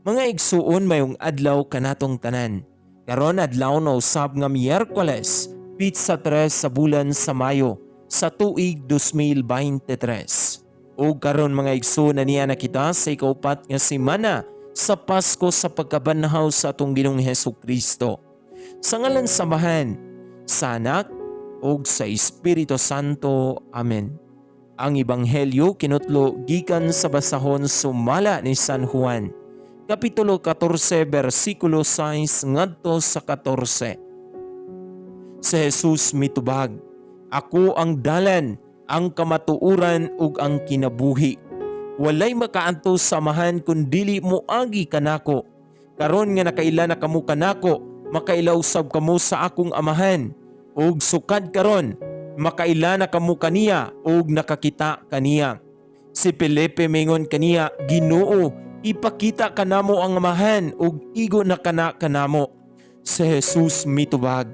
Mga igsuon mayong adlaw kanatong tanan. Karon adlaw na usab nga Miyerkules, pitsa 3 sa bulan sa Mayo sa tuig 2023. O karon mga igsuon na niya nakita sa ikaupat nga semana sa Pasko sa pagkabanhaw sa atong Ginoong Hesukristo. Sa ngalan samahan, sa Anak ug sa Espiritu Santo. Amen. Ang Ebanghelyo kinutlo gikan sa basahon sumala ni San Juan. Kapitulo 14, versikulo 6 ngadto sa 14. Si Jesus mitubag, "Ako ang dalan, ang kamatuuran ug ang kinabuhi. Walay makaanto samahan kun dili moagi kanako. Karon nga nakaila na kamo kanako, makaila usab kamo sa akong amahan. Ug sukad karon, makaila na kamo kaniya ug nakakita kaniya." Si Felipe mingon kaniya, "Ginoo, ipakita kanamo ang amahan ug igo na kanamo." Si Jesus mitubag,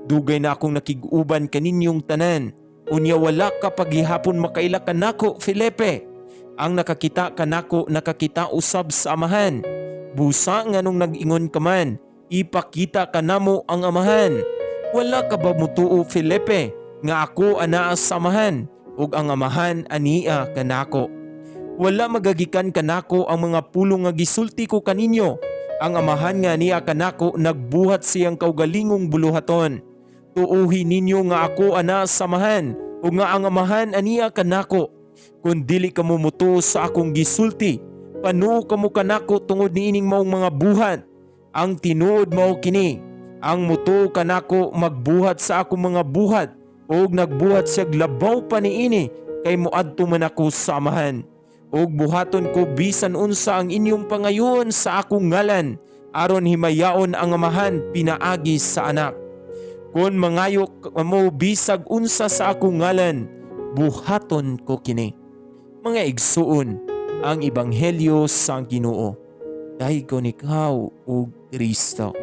"Dugay na akong nakig-uban kaninyong tanan, unya wala ka paghihapon makaila kanako, Felipe. Ang nakakita kanako nakakita usab sa amahan. Busa nganong nag-ingon ka man, ipakita kanamo ang amahan. Wala ka ba mutuo, Felipe, nga ako anaa sa amahan ug ang amahan ania kanako? Wala magagikan kanako ang mga pulong nga gisulti ko kaninyo. Ang amahan nga niya kanako nagbuhat siyang kaugalingong buluhaton. Tuuhi ninyo nga ako ana samahan o nga ang amahan aniya kanako. Kung dili kamo mutuo sa akong gisulti, panuo kamo kanako tungod niining maong mga buhat. Ang tinuod mao kini, ang mutuo kanako magbuhat sa akong mga buhat og nagbuhat siya labaw pa niini kay moadto man ako sa amahan. Og buhaton ko bisan unsa ang inyong pangayoon sa akong ngalan, aron himayaon ang amahan pinaagi sa anak. Kung mangayo mo bisag unsa sa akong ngalan, buhaton ko kini." Mga igsuon, ang Ebanghelyo sa Ginoo. Daygon ikaw, o Kristo.